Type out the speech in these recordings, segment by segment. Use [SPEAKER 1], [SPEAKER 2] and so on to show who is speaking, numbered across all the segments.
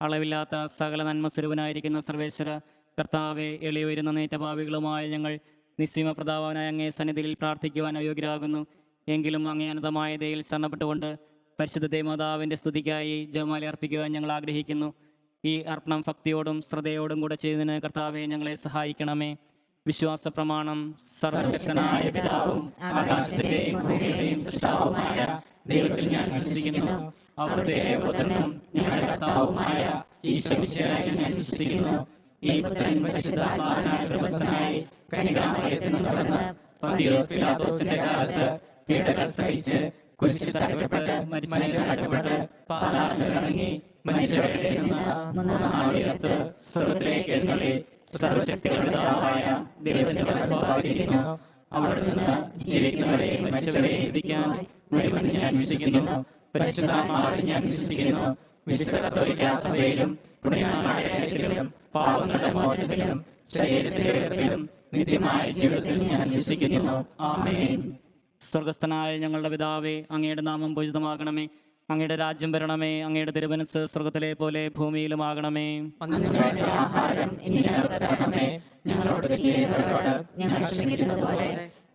[SPEAKER 1] അളവില്ലാത്ത സകല നന്മ സ്വരൂപനായിരിക്കുന്ന സർവേശ്വര കർത്താവെ, എളിയുയരുന്ന നേറ്റഭാവികളുമായ ഞങ്ങൾ നിസ്സീമ പ്രതാപനായ അങ്ങേ സന്നിധിയിൽ പ്രാർത്ഥിക്കുവാൻ അയോഗ്യരാകുന്നു. എങ്കിലും അങ്ങേ അനന്തമായ ദയയിൽ ശരണപ്പെട്ടുകൊണ്ട് പരിശുദ്ധ ദേവമാതാവിൻ്റെ സ്തുതിക്കായി ജപമാല അർപ്പിക്കുവാൻ ഞങ്ങൾ ആഗ്രഹിക്കുന്നു. ഈ അർപ്പണം ഭക്തിയോടും ശ്രദ്ധയോടും കൂടെ ചെയ്യുന്നതിന് കർത്താവെ ഞങ്ങളെ സഹായിക്കണമേ. വിശ്വാസ പ്രമാണം. സർവശക്തനായ പിതാവും ആകാശത്തിന്റെയും ഭൂമിയുടെയും സൃഷ്ടാവുമായ ദൈവത്തിൽ ഞാൻ വിശ്വസിക്കുന്നു. അവിടുത്തെ പുത്രനും ഞങ്ങളുടെ കർത്താവുമായ ഈശോമിശിഹായിൽ ഞാൻ വിശ്വസിക്കുന്നു. ഈ പുത്രൻ പരിശുദ്ധാത്മാവിനാൽ ഗർഭസ്ഥനായി കന്യകാമറിയത്തിൽ നിന്ന് പിറന്ന് പന്തിയോസ് പീലാത്തോസിന്റെ കാലത്ത് പീഡകൾ സഹിച്ച് കുരിശിൽ തറയ്ക്കപ്പെട്ട് മരിച്ച് അടക്കപ്പെട്ട് പാതാളത്തിൽ ഇറങ്ങി മനുഷ്യരുടെ ഇടയിൽ നിന്ന് മൂന്നാം നാൾ ഉയർത്ത് സ്വർഗ്ഗത്തിലേക്ക് എഴുന്നള്ളി സർവശക്തികളുടെ പിതാവായ ദൈവത്തിന്റെ വലത്തുഭാഗത്തിരിക്കുന്നു. അവിടെ നിന്ന് ജീവിക്കുന്നവരെയും മരിച്ചവരെയും വിധിക്കാൻ വരുമെന്ന് ഞാൻ വിശ്വസിക്കുന്നു. പരിശുദ്ധാത്മാവിൽ ഞാൻ വിശ്വസിക്കുന്നു. വിശുദ്ധ കത്തോലിക്കാ സഭയിലും പുണ്യവാന്മാരുടെ ഐക്യത്തിലും പാപങ്ങളുടെ മോചനത്തിലും ശരീരത്തിന്റെ ഉയർപ്പിലും നിത്യമായ ജീവിതത്തിൽ ഞാൻ വിശ്വസിക്കുന്നു. ആമേൻ. സ്വർഗസ്ഥനായ ഞങ്ങളുടെ പിതാവേ, അങ്ങയുടെ നാമം പൂജിതമാകണമേ. അങ്ങയുടെ രാജ്യം വരണമേ. അങ്ങയുടെ തിരുമനസ്സ് സ്വർഗത്തിലെ പോലെ ഭൂമിയിലുമാകണമേ.
[SPEAKER 2] ആഹാരം ഇനി ഞങ്ങൾക്ക് തരണമേ. ഞങ്ങളോട് തെറ്റ് ചെയ്യുന്നവരോട് ഞങ്ങൾ ക്ഷമിക്കുന്നത് പോലെ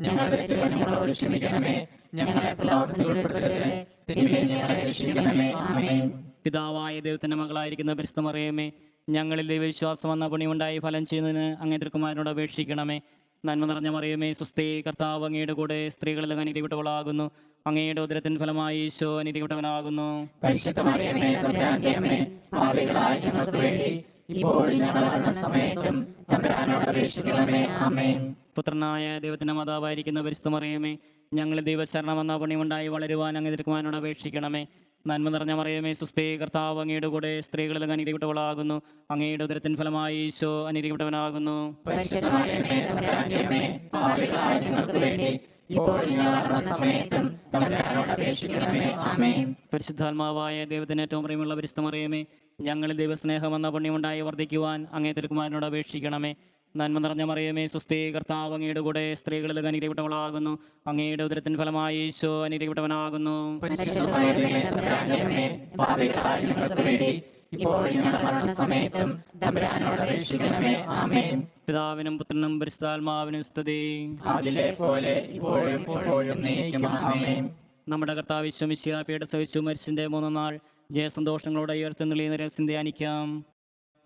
[SPEAKER 2] ഞങ്ങളുടെ തെറ്റുകൾ ഞങ്ങളോട് ക്ഷമിക്കണമേ. ഞങ്ങളെ പ്രലോഭനത്തിൽ ഉൾപ്പെടുത്തരുതേ, തിന്മയിൽ നിന്ന് ഞങ്ങളെ രക്ഷിക്കണമേ. ആമേൻ.
[SPEAKER 1] പിതാവായ ദൈവത്തിന്റെ മകളായിരിക്കുന്ന പരിശുദ്ധ മറിയമേ, ഞങ്ങളിൽ ദൈവവിശ്വാസം എന്ന പുണ്യമുണ്ടായി ഫലം ചെയ്യുന്നതിന് അങ്ങേ തിരുക്കുമാരനോട് അപേക്ഷിക്കണമേ. നന്മ നിറഞ്ഞ മറിയമേ, സ്വസ്തി, കർത്താവ് അങ്ങയുടെ കൂടെ സ്ത്രീകളിൽ അനുഗ്രഹിക്കപ്പെട്ടവളാകുന്നു. അങ്ങയുടെ ഉദരത്തിൻ ഫലമായി ഈശോ അനുഗ്രഹിക്കപ്പെട്ടവനാകുന്നു.
[SPEAKER 2] പരിശുദ്ധ മറിയമേ, തമ്പുരാന്റെ അമ്മേ, പാപികളായ ഞങ്ങൾക്ക് വേണ്ടി ഇപ്പോഴും ഞങ്ങളുടെ മരണസമയത്തും തമ്പുരാനോട് അപേക്ഷിക്കണമേ. ആമേൻ.
[SPEAKER 1] പുത്രനായ ദൈവത്തിന്റെ മാതാവായിരിക്കുന്ന പരിശുദ്ധ മറിയമേ, ഞങ്ങളിൽ ദൈവശരണം എന്ന പുണ്യമുണ്ടായി വളരുവാൻ അങ്ങേ തിരുക്കുമാരനോട് അപേക്ഷിക്കണമേ. നന്മ നിറഞ്ഞ മറിയമേ, സ്വസ്തി, കർത്താവ് അങ്ങയുടെ കൂടെ സ്ത്രീകളിൽ അനുഗ്രഹിക്കപ്പെട്ടവളാകുന്നു. അങ്ങയുടെ ഉദരത്തിൻ ഫലമായി ഈശോ അനുഗ്രഹിക്കപ്പെട്ടവനാകുന്നു.
[SPEAKER 2] പരിശുദ്ധ മറിയമേ, തമ്പുരാന്റെ അമ്മേ, പാപികളായ ഞങ്ങൾക്ക് വേണ്ടി ഇപ്പോഴും ഞങ്ങളുടെ മരണസമയത്തും തമ്പുരാനോട് അപേക്ഷിക്കണമേ. ആമേൻ.
[SPEAKER 1] പരിശുദ്ധാത്മാവായ ദൈവത്തിന് ഏറ്റവും പ്രിയമുള്ള പരിശുദ്ധ മറിയമേ, ഞങ്ങളിൽ ദൈവസ്നേഹം എന്ന പുണ്യമുണ്ടായി വർദ്ധിക്കുവാൻ അങ്ങേ തിരുക്കുമാരനോട് അപേക്ഷിക്കണമേ. നന്മ നിറഞ്ഞ മറിയമേ, സ്വസ്തി, കർത്താവ് അങ്ങയുടെ കൂടെ സ്ത്രീകളിൽ അനുഗ്രഹിക്കപ്പെട്ടവളാകുന്നു. അങ്ങയുടെ ഉദരത്തിൻ ഫലമായി ഈശോ അനുഗ്രഹിക്കപ്പെട്ടവനാകുന്നു.
[SPEAKER 2] പരിശുദ്ധ മറിയമേ, തമ്പുരാന്റെ അമ്മേ, പാപികളായ ഞങ്ങൾക്ക് വേണ്ടി ഇപ്പോഴും ഞങ്ങളുടെ മരണസമയത്തും തമ്പുരാനോട് അപേക്ഷിക്കണമേ. ആമേൻ.
[SPEAKER 1] പിതാവിനും പുത്രനും പരിശുദ്ധാത്മാവിനും സ്തുതി.
[SPEAKER 2] അതിലെ പോലെ ഇപ്പോഴും എപ്പോഴും എന്നേക്കും. ആമേൻ.
[SPEAKER 1] നമ്മുടെ കർത്താവ് ഈശോ മിശിഹാ പീഡ സഹിച്ചു മരിച്ചതിന്റെ 3 നാൾ ജയസന്തോഷങ്ങളോടെ ഉയർത്തെഴുന്നള്ളിയ രഹസ്യം ധ്യാനിക്കാം.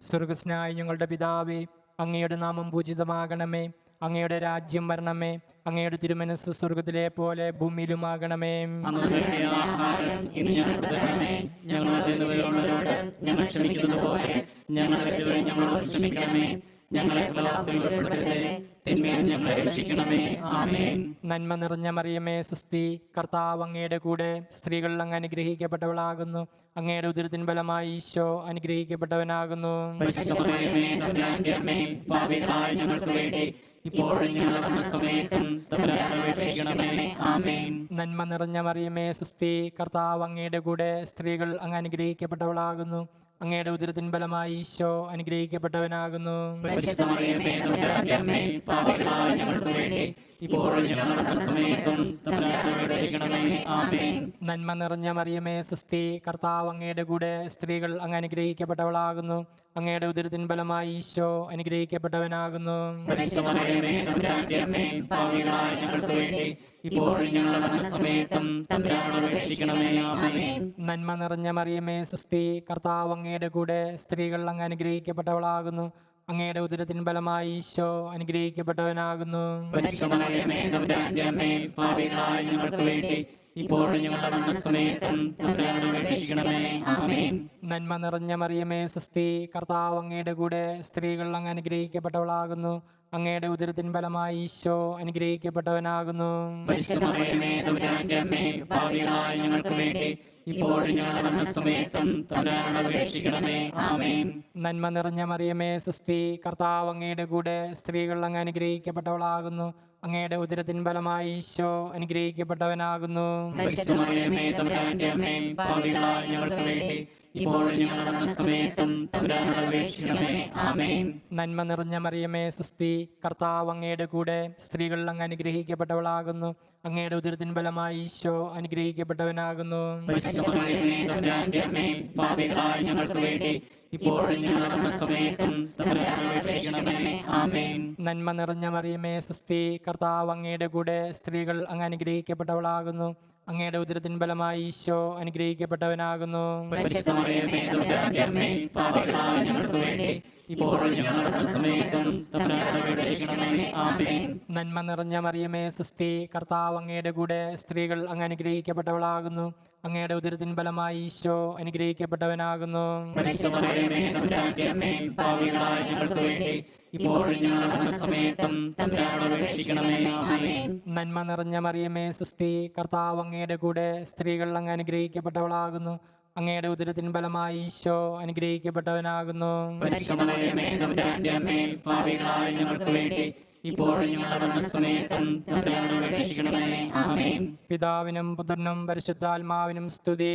[SPEAKER 3] സ്വർഗസ്നായ ഞങ്ങളുടെ പിതാവേ, അങ്ങയുടെ നാമം പൂജിതമാകണമേ. അങ്ങയുടെ രാജ്യം വരണമേ. അങ്ങയുടെ തിരുമനസ്സ് സ്വർഗത്തിലെ പോലെ ഭൂമിയിലുമാകണമേ.
[SPEAKER 1] അന്ന് വേണ്ടിയ ആഹാരം ഇന്ന് ഞങ്ങൾക്ക് തരണമേ. ഞങ്ങൾ തെറ്റുന്നവരോട് ഞങ്ങൾ ക്ഷമിക്കുന്നത് പോലെ ഞങ്ങളുടെ തെറ്റുകൾ ഞങ്ങളോട് ക്ഷമിക്കണമേ. ഞങ്ങളെ പ്രലോഭനത്തിൽ ഉൾപ്പെടുത്തരുതേ, തിന്മയിൽ നിന്ന് ഞങ്ങളെ രക്ഷിക്കണമേ. ആമേൻ.
[SPEAKER 3] നന്മ നിറഞ്ഞ മറിയമേ, സുസ്തി, കർത്താവ് അങ്ങയുടെ കൂടെ സ്ത്രീകൾ അങ്ങ് അനുഗ്രഹിക്കപ്പെട്ടവളാകുന്നു. അങ്ങയുടെ ഉദരത്തിൻ ഫലമായി ഈശോ അനുഗ്രഹിക്കപ്പെട്ടവനാകുന്നു.
[SPEAKER 1] പരിശുദ്ധ മറിയമേ, തമ്പുരാന്റെ അമ്മേ, പാപികളായ ഞങ്ങൾക്ക് വേണ്ടി ഇപ്പോഴും ഞങ്ങളുടെ മരണസമയത്തും തമ്പുരാനോട് അപേക്ഷിക്കണമേ. ആമേൻ.
[SPEAKER 3] നന്മ നിറഞ്ഞ മറിയമേ, സുസ്തി, കർത്താവ് അങ്ങയുടെ കൂടെ സ്ത്രീകൾ അങ്ങ് അനുഗ്രഹിക്കപ്പെട്ടവളാകുന്നു. അങ്ങയുടെ ഉദരത്തിൻ ഫലമായി ഈശോ അനുഗ്രഹിക്കപ്പെട്ടവനാകുന്നു.
[SPEAKER 1] പരിശുദ്ധ മറിയമേ, തമ്പുരാന്റെ അമ്മേ, പാപികളായ ഞങ്ങൾക്ക് വേണ്ടി ഇപ്പോഴും ഞങ്ങളുടെ മരണസമയത്തും തമ്പുരാനോട് അപേക്ഷിക്കണമേ. ആമേൻ.
[SPEAKER 3] നന്മ നിറഞ്ഞ മറിയമേ, സുസ്തി, കർത്താവ് അങ്ങയുടെ കൂടെ സ്ത്രീകൾ അങ്ങ് അനുഗ്രഹിക്കപ്പെട്ടവളാകുന്നു. അങ്ങയുടെ ഉദരത്തിൻ ഫലമായി ഈശോ അനുഗ്രഹിക്കപ്പെട്ടവനാകുന്നു.
[SPEAKER 1] പരിശുദ്ധ മറിയമേ, തമ്പുരാന്റെ അമ്മേ, പാപികളായ ഞങ്ങൾക്ക് വേണ്ടി ഇപ്പോഴും ഞങ്ങളുടെ മരണസമയത്തും തമ്പുരാനോട് അപേക്ഷിക്കണമേ. ആമേൻ.
[SPEAKER 3] നന്മ നിറഞ്ഞ മറിയമേ, സുസ്തി, കർത്താവ് അങ്ങയുടെ കൂടെ സ്ത്രീകൾ അങ്ങ് അനുഗ്രഹിക്കപ്പെട്ടവളാകുന്നു. അങ്ങയുടെ ഉദരത്തിൻ ഫലമായി ഈശോ അനുഗ്രഹിക്കപ്പെട്ടവനാകുന്നു.
[SPEAKER 1] പരിശുദ്ധ മറിയമേ, തമ്പുരാന്റെ അമ്മേ, പാപികളായ ഞങ്ങൾക്ക് വേണ്ടി ഇപ്പോഴും ഞങ്ങളുടെ മരണസമയത്തും തമ്പുരാനോട് അപേക്ഷിക്കണമേ. ആമേൻ.
[SPEAKER 3] നന്മ നിറഞ്ഞ മറിയമേ, സുസ്തി, കർത്താവ് അങ്ങയുടെ കൂടെ സ്ത്രീകൾ അങ്ങ് അനുഗ്രഹിക്കപ്പെട്ടവളാകുന്നു. അങ്ങയുടെ ഉദരത്തിൻ ഫലമായി ഈശോ അനുഗ്രഹിക്കപ്പെട്ടവനാകുന്നു.
[SPEAKER 1] പരിശുദ്ധ മറിയമേ, തമ്പുരാന്റെ അമ്മേ, പാപികളായ ഞങ്ങൾക്ക് വേണ്ടി ഇപ്പോഴും ഞങ്ങളുടെ മരണസമയത്തും തമ്പുരാനോട് അപേക്ഷിക്കണമേ. ആമേൻ.
[SPEAKER 3] നന്മ നിറഞ്ഞ മറിയമേ, സുസ്തി, കർത്താവ് അങ്ങയുടെ കൂടെ സ്ത്രീകൾ അങ്ങ് അനുഗ്രഹിക്കപ്പെട്ടവളാകുന്നു. അങ്ങയുടെ ഉദരത്തിൻ ഫലമായി ഈശോ അനുഗ്രഹിക്കപ്പെട്ടവനാകുന്നു.
[SPEAKER 1] പരിശുദ്ധ മറിയമേ, തമ്പുരാന്റെ അമ്മേ, പാപികളായ ഞങ്ങൾക്ക് വേണ്ടി ഇപ്പോഴും ഞങ്ങളുടെ മരണസമയത്തും തമ്പുരാനോട് അപേക്ഷിക്കണമേ. ആമേൻ.
[SPEAKER 3] നന്മ നിറഞ്ഞ മറിയമേ സുസ്തി, കർത്താവ് അങ്ങയുടെ കൂടെ, സ്ത്രീകൾ അങ്ങ് അനുഗ്രഹിക്കപ്പെട്ടവളാകുന്നു. അങ്ങയുടെ ഉദരത്തിൻ ഫലമായി ഈശോ അനുഗ്രഹിക്കപ്പെട്ടവനാകുന്നു.
[SPEAKER 1] പരിശുദ്ധ മറിയമേ, തമ്പുരാന്റെ അമ്മേ, പാപികളായ ഞങ്ങൾക്ക് വേണ്ടി ഇപ്പോഴും ഞങ്ങളുടെ മരണസമയത്തും തമ്പുരാനോട് അപേക്ഷിക്കണമേ. ആമേൻ.
[SPEAKER 3] നന്മ നിറഞ്ഞ മറിയമേ സുസ്തി, കർത്താവ് അങ്ങയുടെ കൂടെ, സ്ത്രീകൾ അങ്ങ് അനുഗ്രഹിക്കപ്പെട്ടവളാകുന്നു. അങ്ങയുടെ ഉദരത്തിൻ ഫലമായി ഈശോ അനുഗ്രഹിക്കപ്പെട്ടവനാകുന്നു.
[SPEAKER 1] പരിശുദ്ധ മറിയമേ, തമ്പുരാന്റെ അമ്മേ, പാപികളായ ഞങ്ങൾക്ക് വേണ്ടി ഇപ്പോഴും ഞങ്ങളുടെ മരണസമയത്തും തമ്പുരാനോട് അപേക്ഷിക്കണമേ. ആമേൻ.
[SPEAKER 3] നന്മ നിറഞ്ഞ മറിയമേ സുസ്തി, കർത്താവ് അങ്ങയുടെ കൂടെ, സ്ത്രീകൾ അങ്ങ് അനുഗ്രഹിക്കപ്പെട്ടവളാകുന്നു. അങ്ങയുടെ ഉദരത്തിൻ ഫലമായി ഈശോ അനുഗ്രഹിക്കപ്പെട്ടവനാകുന്നു.
[SPEAKER 1] പരിശുദ്ധ മറിയമേ, തമ്പുരാന്റെ അമ്മേ, പാപികളായ ഞങ്ങൾക്ക് വേണ്ടി ഇപ്പോഴും ഞങ്ങളുടെ മരണസമയത്തും തമ്പുരാനോട് അപേക്ഷിക്കണമേ. ആമേൻ.
[SPEAKER 3] നന്മ നിറഞ്ഞ മറിയമേ സുസ്തി, കർത്താവ് അങ്ങയുടെ കൂടെ, സ്ത്രീകൾ അങ്ങ് അനുഗ്രഹിക്കപ്പെട്ടവളാകുന്നു. അങ്ങയുടെ ഉദരത്തിൻ ഫലമായി ഈശോ അനുഗ്രഹിക്കപ്പെട്ടവനാകുന്നു.
[SPEAKER 1] പരിശുദ്ധ മറിയമേ, തമ്പുരാന്റെ അമ്മേ, പാപികളായ ഞങ്ങൾക്ക് വേണ്ടി ഇപ്പോഴും ഞങ്ങളുടെ മരണസമയത്തും തമ്പുരാനോട് അപേക്ഷിക്കണമേ. ആമേൻ.
[SPEAKER 3] പിതാവിനും പുത്രനും പരിശുദ്ധാത്മാവിനും സ്തുതി.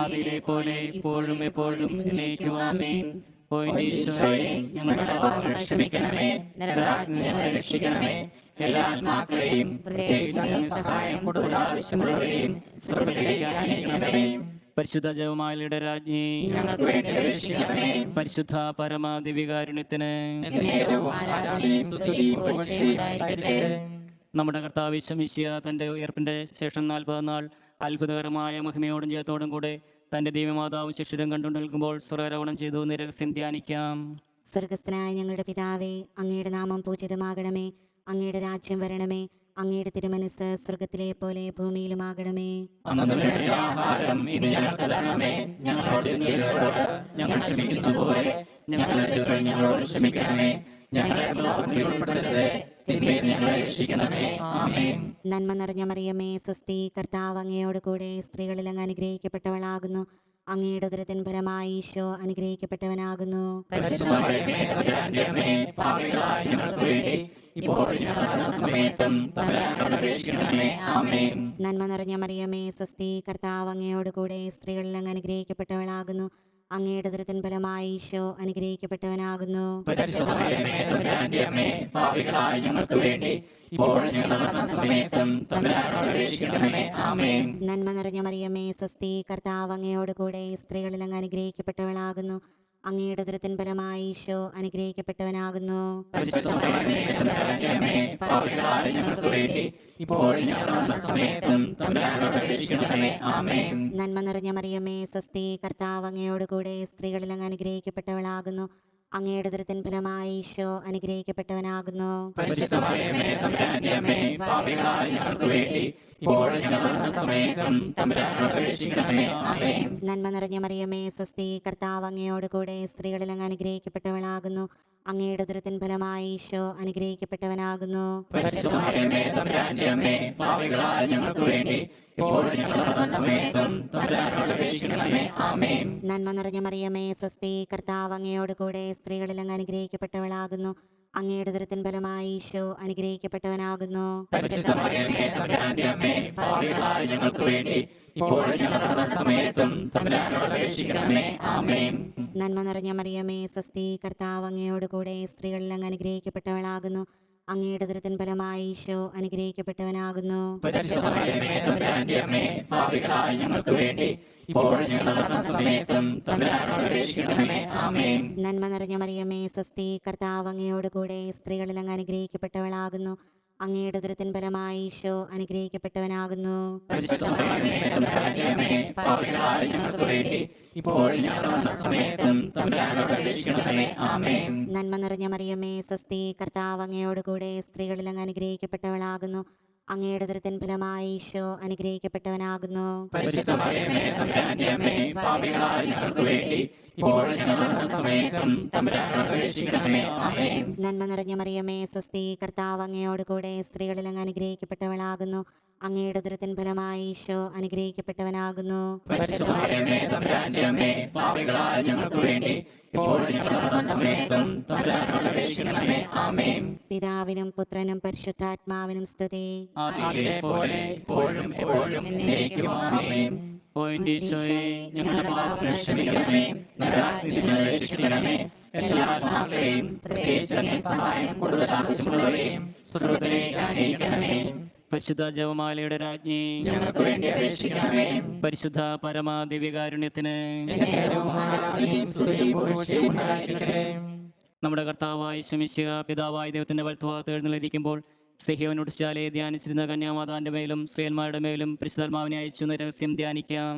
[SPEAKER 1] ആദിയിലെ പോലെ ഇപ്പോഴും എപ്പോഴും എന്നേക്കും. ആമേൻ. ഓ എന്റെ ഈശോയെ, ഞങ്ങളുടെ പാപങ്ങൾ ക്ഷമിക്കണമേ, നരകാഗ്നി ഞങ്ങളെ രക്ഷിക്കണമേ, എല്ലാ ആത്മാക്കളെയും പ്രത്യേകിച്ച് അങ്ങേ സഹായം കൂടുതൽ ആവശ്യമുള്ളവരെയും സ്വർഗ്ഗത്തിലേക്ക് ആനയിക്കണമേ. പരിശുദ്ധ ജപമാലയുടെ രാജ്ഞി,
[SPEAKER 2] ഞങ്ങൾക്ക് വേണ്ടി അപേക്ഷിക്കണമേ.
[SPEAKER 1] പരിശുദ്ധ പരമാദിവികാരുണ്യത്തിന്
[SPEAKER 2] എന്നേരവും ആരാധനയും സ്തുതിയും പുകഴ്ചയും ഉണ്ടായിരിക്കട്ടെ.
[SPEAKER 1] നമ്മുടെ കർത്താവ് ഈശോമിശിഹാ തന്റെ ഉയർപ്പിന്റെ ശേഷം 40 നാൾ അത്ഭുതകരമായ മഹിമയോടും ജയത്തോടും കൂടെ തന്റെ ദൈവമാതാവും ശിഷ്യരും കണ്ടു നിൽക്കുമ്പോൾ സ്വർഗ്ഗാരോഹണം ചെയ്തു. രഹസ്യം ധ്യാനിക്കാം.
[SPEAKER 4] സ്വർഗസ്ഥനായ ഞങ്ങളുടെ പിതാവേ, അങ്ങയുടെ നാമം പൂജിതമാകണമേ. അങ്ങയുടെ രാജ്യം വരണമേ. അങ്ങയുടെ തിരുമനസ് സ്വർഗത്തിലെ പോലെ ഭൂമിയിലുമാകണമേ.
[SPEAKER 1] അന്നന്ന് വേണ്ട ആഹാരം ഇന്ന് ഞങ്ങൾക്ക് തരണമേ. ഞങ്ങളോട് തെറ്റുന്നവരോട് ഞങ്ങൾ ക്ഷമിക്കുന്നത് പോലെ ഞങ്ങളുടെ തെറ്റുകൾ ഞങ്ങളോട് ക്ഷമിക്കണമേ. ഞങ്ങളെ പ്രലോഭനത്തിൽ ഉൾപ്പെടുത്തരുതേ, തിന്മയിൽ നിന്ന് ഞങ്ങളെ രക്ഷിക്കണമേ. ആമേൻ.
[SPEAKER 4] നന്മ നിറഞ്ഞ മറിയമേ സ്വസ്തി, കർത്താവ് അങ്ങയോട് കൂടെ, സ്ത്രീകളിൽ അങ്ങ് അനുഗ്രഹിക്കപ്പെട്ടവളാകുന്നു. അങ്ങയുടെ ഉദരത്തിൻ ഫലമായി ഈശോ അനുഗ്രഹിക്കപ്പെട്ടവനാകുന്നു.
[SPEAKER 1] പരിശുദ്ധ മറിയമേ, തമ്പുരാന്റെ അമ്മേ, പാപികളായ ഞങ്ങൾക്ക് വേണ്ടി ഇപ്പോഴും ഞങ്ങളുടെ മരണസമയത്തും തമ്പുരാനോട് അപേക്ഷിക്കണമേ. ആമേൻ.
[SPEAKER 4] നന്മ നിറഞ്ഞ മറിയമേ സ്വസ്തി, കർത്താവ് അങ്ങയോട് കൂടെ, സ്ത്രീകളിൽ അങ്ങ് അനുഗ്രഹിക്കപ്പെട്ടവളാകുന്നു. അങ്ങയുടെ ഉദരത്തിൻ ഫലമായി ഈശോ അനുഗ്രഹിക്കപ്പെട്ടവനാകുന്നു.
[SPEAKER 1] പരിശുദ്ധ മറിയമേ, തമ്പുരാന്റെ അമ്മേ, പാപികളായ ഞങ്ങൾക്ക് വേണ്ടി ഇപ്പോഴും ഞങ്ങളുടെ മരണസമയത്തും തമ്പുരാനോട് അപേക്ഷിക്കണമേ. ആമേൻ.
[SPEAKER 4] നന്മ നിറഞ്ഞ മറിയമേ സ്വസ്തി, കർത്താവ് അങ്ങയോട് കൂടെ, സ്ത്രീകളിൽ അങ്ങ് അനുഗ്രഹിക്കപ്പെട്ടവളാകുന്നു. അങ്ങയുടെ ഉദരത്തിൻ ഫലമായി ഈശോ അനുഗ്രഹിക്കപ്പെട്ടവനാകുന്നു.
[SPEAKER 1] പരിശുദ്ധ മറിയമേ, തമ്പുരാന്റെ അമ്മേ, പാപികളായ ഞങ്ങൾക്ക് വേണ്ടി ഇപ്പോഴും ഞങ്ങളുടെ മരണസമയത്തും തമ്പുരാനോട് അപേക്ഷിക്കണമേ. ആമേൻ.
[SPEAKER 4] നന്മ നിറഞ്ഞ മറിയമേ സ്വസ്തി, കർത്താവ് അങ്ങയോട് കൂടെ, സ്ത്രീകളിൽ അങ്ങ് അനുഗ്രഹിക്കപ്പെട്ടവളാകുന്നു. അങ്ങയുടെ ഉദരത്തിൻ ഫലമായി ഈശോ അനുഗ്രഹിക്കപ്പെട്ടവനാകുന്നു.
[SPEAKER 1] പരിശുദ്ധ മറിയമേ, തമ്പുരാന്റെ അമ്മേ, പാപികളായ ഞങ്ങൾക്ക് വേണ്ടി ഇപ്പോഴും ഞങ്ങളുടെ മരണസമയത്തും തമ്പുരാനോട് അപേക്ഷിക്കണമേ. ആമേൻ.
[SPEAKER 4] നന്മ നിറഞ്ഞ മറിയമേ സ്വസ്തി, കർത്താവ് അങ്ങയോട് കൂടെ, സ്ത്രീകളിൽ അങ്ങ് അനുഗ്രഹിക്കപ്പെട്ടവളാകുന്നു. അങ്ങയുടെ ഉദരത്തിൻ ഫലമായി ഈശോ അനുഗ്രഹിക്കപ്പെട്ടവനാകുന്നു.
[SPEAKER 1] പരിശുദ്ധ മറിയമേ, തമ്പുരാന്റെ അമ്മേ, പാപികളായ ഞങ്ങൾക്ക് വേണ്ടി ഇപ്പോഴും ഞങ്ങളുടെ മരണസമയത്തും തമ്പുരാനോട് അപേക്ഷിക്കണമേ. ആമേൻ.
[SPEAKER 4] നന്മ നിറഞ്ഞ മറിയമേ സ്വസ്തി, കർത്താവ് അങ്ങയോട് കൂടെ, സ്ത്രീകളിൽ അങ്ങ് അനുഗ്രഹിക്കപ്പെട്ടവളാകുന്നു. അങ്ങയുടെ ഉദരത്തിൻ ഫലമായി ഈശോ അനുഗ്രഹിക്കപ്പെട്ടവനാകുന്നു.
[SPEAKER 1] പരിശുദ്ധ മറിയമേ, തമ്പുരാന്റെ അമ്മേ, പാപികളായ ഞങ്ങൾക്ക് വേണ്ടി ഇപ്പോഴും ഞങ്ങളുടെ മരണസമയത്തും തമ്പുരാനോട് അപേക്ഷിക്കണമേ. ആമേൻ.
[SPEAKER 4] നന്മ നിറഞ്ഞ മറിയമേ സ്വസ്തി, കർത്താവ് അങ്ങയോട് കൂടെ, സ്ത്രീകളിൽ അങ്ങ് അനുഗ്രഹിക്കപ്പെട്ടവളാകുന്നു. അങ്ങയുടെ ഉദരത്തിൻ ഫലമായി ഈശോ അനുഗ്രഹിക്കപ്പെട്ടവനാകുന്നു.
[SPEAKER 1] പരിശുദ്ധ മറിയമേ, തമ്പുരാന്റെ അമ്മേ, പാപികളായ ഞങ്ങൾക്ക് വേണ്ടി ഇപ്പോഴും ഞങ്ങളുടെ മരണസമയത്തും തമ്പുരാനോട് അപേക്ഷിക്കണമേ. ആമേൻ.
[SPEAKER 4] നന്മ നിറഞ്ഞ മറിയമേ സ്വസ്തി, കർത്താവ് അങ്ങയോട് കൂടെ, സ്ത്രീകളിൽ അങ്ങ് അനുഗ്രഹിക്കപ്പെട്ടവളാകുന്നു. അങ്ങയുടെ ഉദരത്തിൻ ഫലമായി ഈശോ അനുഗ്രഹിക്കപ്പെട്ടവനാകുന്നു.
[SPEAKER 1] പരിശുദ്ധ മറിയമേ, തമ്പുരാന്റെ അമ്മേ, പാപികളായ ഞങ്ങൾക്ക് വേണ്ടി ഇപ്പോഴും ഞങ്ങളുടെ മരണസമയത്തും തമ്പുരാനോട് അപേക്ഷിക്കണമേ. ആമേൻ.
[SPEAKER 4] നന്മ നിറഞ്ഞ മറിയമേ സ്വസ്തി, കർത്താവ് അങ്ങയോട് കൂടെ, സ്ത്രീകളിൽ അങ്ങ് അനുഗ്രഹിക്കപ്പെട്ടവളാകുന്നു. അങ്ങയുടെ ഉദരത്തിൻ ഫലമായി ഈശോ അനുഗ്രഹിക്കപ്പെട്ടവനാകുന്നു.
[SPEAKER 1] പരിശുദ്ധ മറിയമേ, തമ്പുരാന്റെ അമ്മേ, പാപികളായ ഞങ്ങൾക്ക് വേണ്ടി ഇപ്പോഴും ഞങ്ങളുടെ മരണസമയത്തും തമ്പുരാനോട് അപേക്ഷിക്കണമേ. ആമേൻ.
[SPEAKER 4] നന്മ നിറഞ്ഞ മറിയമേ സ്വസ്തി, കർത്താവ് അങ്ങയോട് കൂടെ, സ്ത്രീകളിൽ അങ്ങ് അനുഗ്രഹിക്കപ്പെട്ടവളാകുന്നു. അങ്ങയുടെ ഉദരത്തിൻ ഫലമായി ഈശോ അനുഗ്രഹിക്കപ്പെട്ടവനാകുന്നു.
[SPEAKER 1] പരിശുദ്ധ മറിയമേ, തമ്പുരാന്റെ അമ്മേ, പാപികളായ ഞങ്ങൾക്ക് വേണ്ടി ഇപ്പോഴും ഞങ്ങളുടെ മരണസമയത്തും തമ്പുരാനോട് അപേക്ഷിക്കണമേ. ആമേൻ.
[SPEAKER 4] പിതാവിനും പുത്രനും പരിശുദ്ധാത്മാവിനും സ്തുതി.
[SPEAKER 1] ആദിയിലെ പോലെ ഇപ്പോഴും എപ്പോഴും എന്നേക്കും. ആമേൻ. ഓ എൻ്റെ ഈശോയെ, ഞങ്ങളുടെ പാപങ്ങൾ ക്ഷമിക്കണമേ, നരകാഗ്നിയിൽ നിന്ന് രക്ഷിക്കണമേ. എല്ലാ ആത്മാക്കളെയും, പ്രത്യേകിച്ച് അങ്ങേ സഹായം കൂടുതൽ ആവശ്യമുള്ളവരെയും സ്വർഗ്ഗത്തിലേക്ക് ആനയിക്കണമേ. പരിശുദ്ധ ജപമാലയുടെ രാജ്ഞി,
[SPEAKER 2] ഞങ്ങൾക്ക് വേണ്ടി അപേക്ഷിക്കണമേ.
[SPEAKER 1] പരിശുദ്ധ പരമ ദിവ്യകാരുണ്യത്തിന്
[SPEAKER 2] എന്നേരവും ആരാധനയും സ്തുതിയും പുകഴ്ചയും ഉണ്ടായിരിക്കട്ടെ.
[SPEAKER 1] നമ്മുടെ കർത്താവായ ശമിശിഹ പിതാവായ ദൈവത്തിന്റെ വലത്തുഭാഗത്ത് എഴുന്നള്ളിരിക്കുമ്പോൾ സിഹിയോനോട് ശാലയെ ധ്യാനിച്ചിരുന്ന കന്യാമാതാന്റെ മേലും ശ്രീയന്മാരുടെ മേലും പരിശുദ്ധാത്മാവിനെ അയച്ചു എന്ന രഹസ്യം ധ്യാനിക്കാം.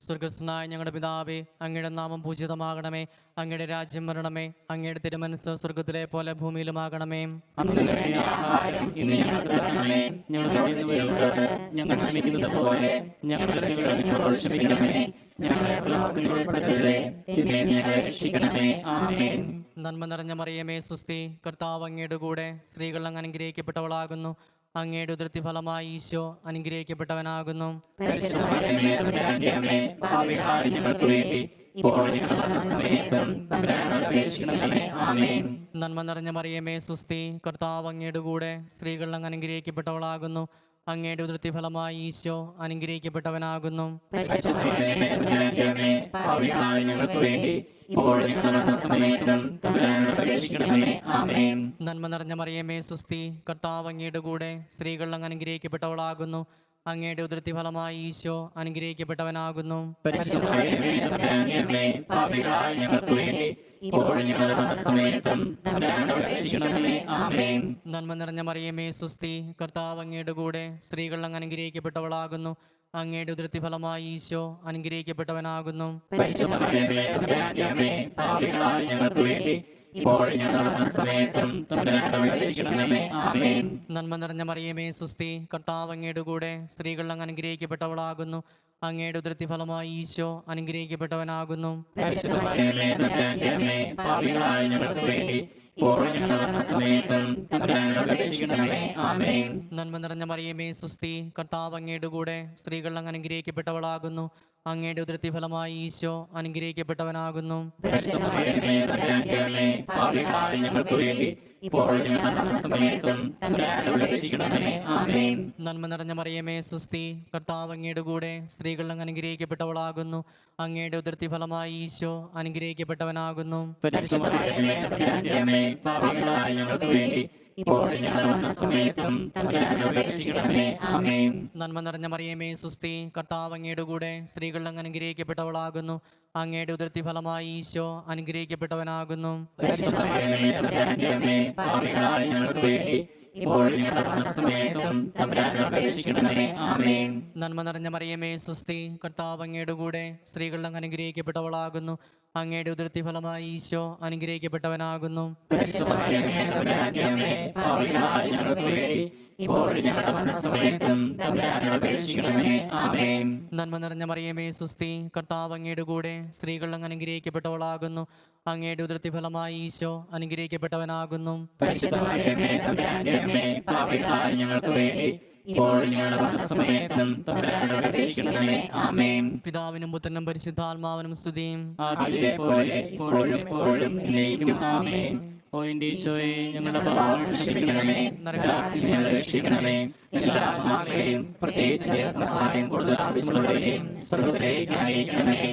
[SPEAKER 5] സ്വർഗസ്നായ ഞങ്ങളുടെ പിതാവേ, അങ്ങയുടെ നാമം പൂജിതമാകണമേ, അങ്ങയുടെ രാജ്യം വരണമേ, അങ്ങയുടെ തിരുമനസ്സ് സ്വർഗത്തിലെ പോലെ ഭൂമിയിലുമാകണമേ.
[SPEAKER 1] അന്ന് വേണ്ട ആഹാരം ഇന്ന് ഞങ്ങൾക്ക് തരണമേ. ഞങ്ങളുടെ തെറ്റുകളോട് ഞങ്ങൾ ക്ഷമിക്കുന്നത് പോലെ ഞങ്ങളുടെ തെറ്റുകൾ ഞങ്ങളോട് ക്ഷമിക്കണമേ. ഞങ്ങളെ പ്രലോഭനത്തിൽ ഉൾപ്പെടുത്തരുതേ, തിന്മയിൽ നിന്ന് ഞങ്ങളെ രക്ഷിക്കണമേ. ആമേൻ.
[SPEAKER 5] നന്മ നിറഞ്ഞ മറിയമേ സുസ്തി, കർത്താവ് അങ്ങയുടെ കൂടെ, സ്ത്രീകൾ അങ്ങ് അനുഗ്രഹിക്കപ്പെട്ടവളാകുന്നു. അങ്ങയുടെ ഉദരത്തി ഫലമായി ഈശോ അനുഗ്രഹിക്കപ്പെട്ടവനാകുന്നു.
[SPEAKER 1] പരിശുദ്ധമറിയമേ, തമ്പുരാന്റെ അമ്മേ, പാപികളായ ഞങ്ങൾക്ക് വേണ്ടി ഇപ്പോഴും ഞങ്ങളുടെ മരണസമയത്തും തമ്പുരാനോട് അപേക്ഷിക്കണമേ. ആമേൻ.
[SPEAKER 5] നന്മ നിറഞ്ഞ മറിയമേ സുസ്തി, കർത്താവ് അങ്ങയുടെ കൂടെ, സ്ത്രീകൾ അങ്ങ് അനുഗ്രഹിക്കപ്പെട്ടവളാകുന്നു. അങ്ങയുടെ ഉദരത്തി ഫലമായി ഈശോ അനുഗ്രഹിക്കപ്പെട്ടവനാകുന്നു.
[SPEAKER 1] പരിശുദ്ധമറിയമേ, തമ്പുരാന്റെ അമ്മേ, പാപികളായ ഞങ്ങൾക്ക് വേണ്ടി ഇപ്പോഴും ഞങ്ങളുടെ മരണസമയത്തും തമ്പുരാനോട് അപേക്ഷിക്കണമേ. ആമേൻ.
[SPEAKER 5] നന്മ നിറഞ്ഞ മറിയമേ സുസ്തി, കർത്താവ് അങ്ങയുടെ കൂടെ, സ്ത്രീകൾ അങ്ങ് അനുഗ്രഹിക്കപ്പെട്ടവളാകുന്നു. അങ്ങയുടെ ഉദരത്തി ഫലമായി ഈശോ അനുഗ്രഹിക്കപ്പെട്ടവനാകുന്നു.
[SPEAKER 1] പരിശുദ്ധമറിയമേ, തമ്പുരാന്റെ അമ്മേ, പാപികളായ ഞങ്ങൾക്ക് വേണ്ടി ഇപ്പോഴും ഞങ്ങളുടെ മരണസമയത്തും തമ്പുരാനോട് അപേക്ഷിക്കണമേ. ആമേൻ.
[SPEAKER 5] നന്മ നിറഞ്ഞ മറിയമേ സുസ്തി, കർത്താവ് അങ്ങയുടെ കൂടെ, സ്ത്രീകൾ അങ്ങ് അനുഗ്രഹിക്കപ്പെട്ടവളാകുന്നു. അങ്ങയുടെ ഉദരത്തി ഫലമായി ഈശോ അനുഗ്രഹിക്കപ്പെട്ടവനാകുന്നു.
[SPEAKER 1] പരിശുദ്ധമറിയമേ, തമ്പുരാന്റെ അമ്മേ, പാപികളായ ഞങ്ങൾക്ക് വേണ്ടി ഇപ്പോഴും ഞങ്ങളുടെ മരണസമയത്തും തമ്പുരാനോട് അപേക്ഷിക്കണമേ. ആമേൻ.
[SPEAKER 5] നന്മ നിറഞ്ഞ മറിയമേ സുസ്തി, കർത്താവ് അങ്ങയുടെ കൂടെ, സ്ത്രീകൾ അങ്ങ് അനുഗ്രഹിക്കപ്പെട്ടവളാകുന്നു. അങ്ങയുടെ ഉദരത്തി ഫലമായി ഈശോ അനുഗ്രഹിക്കപ്പെട്ടവനാകുന്നു.
[SPEAKER 1] പരിശുദ്ധമറിയമേ, തമ്പുരാന്റെ അമ്മേ, പാപികളായ ഞങ്ങൾക്ക് വേണ്ടി ഇപ്പോഴും ഞങ്ങളുടെ മരണസമയത്തും തമ്പുരാനോട് അപേക്ഷിക്കണമേ. ആമേൻ.
[SPEAKER 5] നന്മ നിറഞ്ഞ മറിയമേ സുസ്തി, കർത്താവ് അങ്ങയുടെ കൂടെ, സ്ത്രീകൾ അങ്ങ് അനുഗ്രഹിക്കപ്പെട്ടവളാകുന്നു. അങ്ങയുടെ ഉദരത്തി ഫലമായി ഈശോ അനുഗ്രഹിക്കപ്പെട്ടവനാകുന്നു.
[SPEAKER 1] പരിശുദ്ധമറിയമേ, തമ്പുരാന്റെ അമ്മേ, പാപികളായ ഞങ്ങൾക്ക് വേണ്ടി ഇപ്പോഴും ഞങ്ങളുടെ മരണസമയത്തും തമ്പുരാനോട് അപേക്ഷിക്കണമേ. ആമേൻ.
[SPEAKER 5] നന്മ നിറഞ്ഞ മറിയമേ സുസ്തി, കർത്താവ് അങ്ങയുടെ കൂടെ, സ്ത്രീകൾ അങ്ങ് അനുഗ്രഹിക്കപ്പെട്ടവളാകുന്നു. അങ്ങയുടെ ഉദരത്തി ഫലമായി ഈശോ അനുഗ്രഹിക്കപ്പെട്ടവനാകുന്നു.
[SPEAKER 1] പരിശുദ്ധമറിയമേ, തമ്പുരാന്റെ അമ്മേ, പാപികളായ ഞങ്ങൾക്ക് വേണ്ടി ഇപ്പോഴും ഞങ്ങളുടെ മരണസമയത്തും തമ്പുരാനോട് അപേക്ഷിക്കണമേ. ആമേൻ.
[SPEAKER 5] നന്മ നിറഞ്ഞ മറിയമേ സുസ്തി, കർത്താവ് അങ്ങയുടെ കൂടെ, സ്ത്രീകൾ അങ്ങ് അനുഗ്രഹിക്കപ്പെട്ടവളാകുന്നു. അങ്ങയുടെ ഉദരത്തി ഫലമായി ഈശോ അനുഗ്രഹിക്കപ്പെട്ടവനാകുന്നു.
[SPEAKER 1] പരിശുദ്ധമറിയമേ, തമ്പുരാന്റെ അമ്മേ, പാപികളായ ഞങ്ങൾക്ക് വേണ്ടി ഇപ്പോഴും ഞങ്ങളുടെ മരണസമയത്തും തമ്പുരാനോട് അപേക്ഷിക്കണമേ. ആമേൻ.
[SPEAKER 5] നന്മ നിറഞ്ഞ മറിയമേ സുസ്തി, കർത്താവ് അങ്ങയുടെ കൂടെ, സ്ത്രീകൾ അങ്ങ് അനുഗ്രഹിക്കപ്പെട്ടവളാകുന്നു. അങ്ങയുടെ ഉദരത്തി ഫലമായി ഈശോ അനുഗ്രഹിക്കപ്പെട്ടവനാകുന്നു.
[SPEAKER 1] പരിശുദ്ധമറിയമേ, തമ്പുരാന്റെ അമ്മേ, പാപികളായ ഞങ്ങൾക്ക് വേണ്ടി ഇപ്പോഴും ഞങ്ങളുടെ മരണസമയത്തും തമ്പുരാനോട് അപേക്ഷിക്കണമേ. ആമേൻ.
[SPEAKER 5] നന്മ നിറഞ്ഞ മറിയമേ സുസ്തി, കർത്താവ് അങ്ങയുടെ കൂടെ, സ്ത്രീകൾ അങ്ങ് അനുഗ്രഹിക്കപ്പെട്ടവളാകുന്നു. അങ്ങയുടെ ഉദരത്തി ഫലമായി ഈശോ അനുഗ്രഹിക്കപ്പെട്ടവനാകുന്നു.
[SPEAKER 1] പരിശുദ്ധമറിയമേ, തമ്പുരാന്റെ അമ്മേ, പാപികളായ ഞങ്ങൾക്ക് വേണ്ടി ഇപ്പോഴും ഞങ്ങളുടെ മരണസമയത്തും തമ്പുരാനോട് അപേക്ഷിക്കണമേ. ആമേൻ.
[SPEAKER 5] പിതാവിനും പുത്രനും പരിശുദ്ധാത്മാവിനും സ്തുതിയും.
[SPEAKER 1] ആദിയിലെ പോലെ ഇപ്പോഴും എപ്പോഴും എന്നേക്കും. ആമേൻ. ഓ എൻ്റെ ഈശോയെ, ഞങ്ങളുടെ പാപങ്ങൾ ക്ഷമിക്കണമേ, നരകാഗ്നിയിൽ നിന്ന് ഞങ്ങളെ രക്ഷിക്കണമേ. എല്ലാ ആത്മാക്കളെയും, പ്രത്യേകിച്ച് സഹായം കൂടുതൽ ആവശ്യമുള്ളവരെയും സ്വർഗ്ഗത്തിലേക്ക് ആനയിക്കണമേ.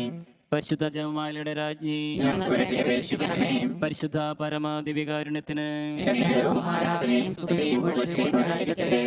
[SPEAKER 1] പരിശുദ്ധ ജപമാലയുടെ രാജ്ഞി,
[SPEAKER 2] ഞങ്ങൾക്ക് വേണ്ടി അപേക്ഷിക്കണമേ.
[SPEAKER 1] പരിശുദ്ധ പരമ ദിവ്യകാരുണ്യത്തിന്
[SPEAKER 2] എന്നേരവും ആരാധനയും സ്തുതിയും പുകഴ്ചയും ഉണ്ടായിരിക്കട്ടെ.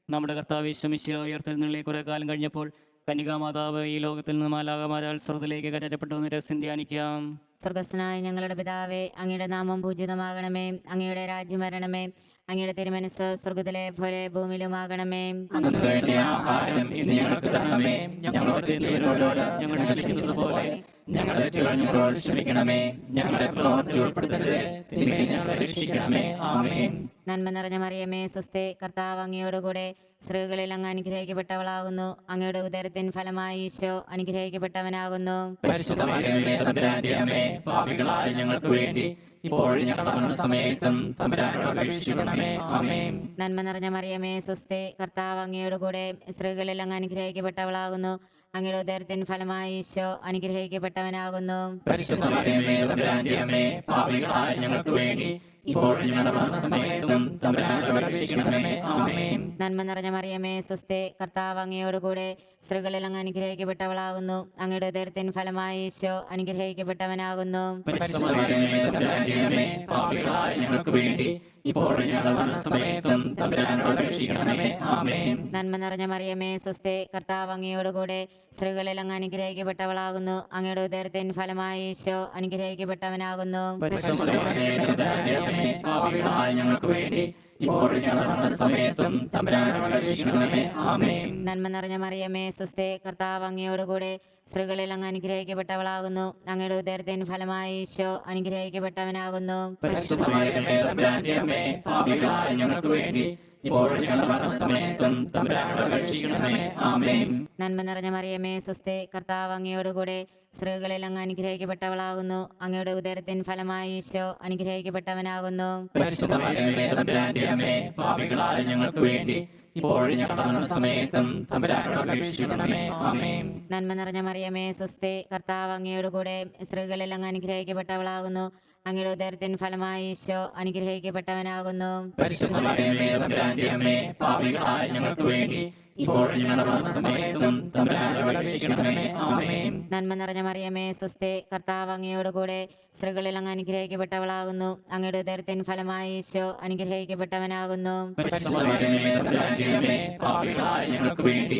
[SPEAKER 1] നമ്മുടെ കർത്താവ് യേശുമിശിഹ ഉയർത്തെഴുന്നള്ളി കുറെ കാലം കഴിഞ്ഞപ്പോൾ കന്യകാമാതാവ് ഈ ലോകത്തിൽ നിന്ന് മാലാഖമാരാൽ സ്വർഗ്ഗത്തിലേക്ക് കയറ്റപ്പെട്ടു എന്ന് രഹസ്യം ധ്യാനിക്കാം.
[SPEAKER 4] സ്വർഗസ്ഥനായ ഞങ്ങളുടെ പിതാവേ, അങ്ങയുടെ നാമം പൂജിതമാകണമേ, അങ്ങയുടെ രാജ്യം വരണമേ, അങ്ങയുടെ തിരുമനസ്സ് സ്വർഗ്ഗത്തിലെ പോലെ ഭൂമിയിലുമാകണമേ.
[SPEAKER 1] അന്നു വേണ്ട ആഹാരം ഇന്ന് ഞങ്ങൾക്ക് തരണമേ. ഞങ്ങളോട് തെറ്റുന്നവരോട് ഞങ്ങൾ ക്ഷമിക്കുന്നത് പോലെ ഞങ്ങളുടെ തെറ്റുകൾ ഞങ്ങളോട് ക്ഷമിക്കണമേ. ഞങ്ങളെ പ്രലോഭനത്തിൽ ഉൾപ്പെടുത്തരുതേ, തിന്മയിൽ നിന്ന് ഞങ്ങളെ രക്ഷിക്കണമേ. ആമേൻ.
[SPEAKER 4] നന്മ നിറഞ്ഞ മറിയമേ സ്വസ്തി, കർത്താവ് അങ്ങയോടുകൂടെ, സ്ത്രീകളിൽ അങ്ങ് അനുഗ്രഹിക്കപ്പെട്ടവളാകുന്നു. അങ്ങയുടെ ഉദരത്തിൻ ഫലമായി ഈശോ അനുഗ്രഹിക്കപ്പെട്ടവനാകുന്നു.
[SPEAKER 1] പരിശുദ്ധമറിയമേ, തമ്പുരാന്റെ അമ്മേ, പാപികളായ ഞങ്ങൾക്ക് വേണ്ടി ഇപ്പോഴും ഞങ്ങളുടെ മരണസമയത്തും തമ്പുരാനോട് അപേക്ഷിക്കണമേ. ആമേൻ.
[SPEAKER 4] നന്മ നിറഞ്ഞ മറിയമേ സ്വസ്തി, കർത്താവ് അങ്ങയോടുകൂടെ, സ്ത്രീകളിൽ അങ്ങ് അനുഗ്രഹിക്കപ്പെട്ടവളാകുന്നു. അങ്ങയുടെ ഉദരത്തിൻ ഫലമായി ഈശോ അനുഗ്രഹിക്കപ്പെട്ടവനാകുന്നു.
[SPEAKER 1] പരിശുദ്ധമറിയമേ, തമ്പുരാന്റെ അമ്മേ, പാപികളായ ഞങ്ങൾക്ക് വേണ്ടി ഇപ്പോഴും ഞങ്ങളുടെ മരണസമയത്തും തമ്പുരാനോട് അപേക്ഷിക്കണമേ. ആമേൻ.
[SPEAKER 2] നന്മ നിറഞ്ഞ മറിയമേ സ്വസ്തി, കർത്താവ് അങ്ങയോടുകൂടെ സ്ത്രീകളിൽ അങ്ങ് അനുഗ്രഹിക്കപ്പെട്ടവളാകുന്നു. അങ്ങയുടെ ഉദരത്തിൻ ഫലമായി ഈശോ അനുഗ്രഹിക്കപ്പെട്ടവനാകുന്നു.
[SPEAKER 1] പരിശുദ്ധ മറിയമേ, തമ്പുരാന്റെ അമ്മേ, പാപികളായ ഞങ്ങൾക്ക് വേണ്ടി ഇപ്പോഴും ഞങ്ങളുടെ മരണസമയത്തും തമ്പുരാനോട് അപേക്ഷിക്കണമേ. ആമേൻ.
[SPEAKER 2] നന്മ നിറഞ്ഞ മറിയമേ സ്വസ്തി, കർത്താവ് അങ്ങയോടുകൂടെ സ്ത്രീകളിൽ അങ്ങ് അനുഗ്രഹിക്കപ്പെട്ടവളാകുന്നു. അങ്ങയുടെ ഉദരത്തിൻ ഫലമായി ഈശോ അനുഗ്രഹിക്കപ്പെട്ടവനാകുന്നു.
[SPEAKER 1] പരിശുദ്ധ മറിയമേ, തമ്പുരാന്റെ അമ്മേ, പാപികളായ ഞങ്ങൾക്ക് വേണ്ടി ഇപ്പോഴും ഞങ്ങളുടെ മരണസമയത്തും തമ്പുരാനോട് അപേക്ഷിക്കണമേ. ആമേൻ.
[SPEAKER 2] നന്മ നിറഞ്ഞ മറിയമേ സ്വസ്തി, കർത്താവ് അങ്ങയോടുകൂടെ സ്ത്രീകളിൽ അങ്ങ് അനുഗ്രഹിക്കപ്പെട്ടവളാകുന്നു. അങ്ങയുടെ ഉദരത്തിൻ ഫലമായി ഈശോ അനുഗ്രഹിക്കപ്പെട്ടവനാകുന്നു.
[SPEAKER 1] പരിശുദ്ധ മറിയമേ, തമ്പുരാന്റെ അമ്മേ, പാപികളായ ഞങ്ങൾക്ക് വേണ്ടി ഇപ്പോഴും ഞങ്ങളുടെ മരണസമയത്തും തമ്പുരാനോട് അപേക്ഷിക്കണമേ. ആമേൻ.
[SPEAKER 2] നന്മ നിറഞ്ഞ മറിയമേ സ്വസ്തി, കർത്താവ് അങ്ങയോടുകൂടെ സ്ത്രീകളിൽ അങ്ങ് അനുഗ്രഹിക്കപ്പെട്ടവളാകുന്നു. അങ്ങയുടെ ഉദരത്തിൻ ഫലമായി ഈശോ അനുഗ്രഹിക്കപ്പെട്ടവനാകുന്നു.
[SPEAKER 1] പരിശുദ്ധ മറിയമേ, തമ്പുരാന്റെ അമ്മേ, പാപികളായ ഞങ്ങൾക്ക് വേണ്ടി ഇപ്പോഴും ഞങ്ങളുടെ മരണസമയത്തും തമ്പുരാനോട് അപേക്ഷിക്കണമേ. ആമേൻ.
[SPEAKER 2] നന്മ നിറഞ്ഞ മറിയമേ സ്വസ്തി, കർത്താവ് അങ്ങയോടുകൂടെ സ്ത്രീകളിൽ അങ്ങ് അനുഗ്രഹിക്കപ്പെട്ടവളാകുന്നു. അങ്ങയുടെ ഉദരത്തിൻ ഫലമായി ഈശോ അനുഗ്രഹിക്കപ്പെട്ടവനാകുന്നു.
[SPEAKER 1] പരിശുദ്ധ മറിയമേ, തമ്പുരാന്റെ അമ്മേ, പാപികളായ ഞങ്ങൾക്ക് വേണ്ടി ഇപ്പോഴും ഞങ്ങളുടെ മരണസമയത്തും തമ്പുരാനോട് അപേക്ഷിക്കണമേ. ആമേൻ.
[SPEAKER 2] നന്മ നിറഞ്ഞ മറിയമേ സ്വസ്തി, കർത്താവ് അങ്ങയോടുകൂടെ സ്ത്രീകളിൽ അങ്ങ് അനുഗ്രഹിക്കപ്പെട്ടവളാകുന്നു. അങ്ങയുടെ ഉദരത്തിൻ ഫലമായി ഈശോ അനുഗ്രഹിക്കപ്പെട്ടവനാകുന്നു.
[SPEAKER 1] പരിശുദ്ധ മറിയമേ, തമ്പുരാന്റെ അമ്മേ, പാപികളായ ഞങ്ങൾക്ക് വേണ്ടി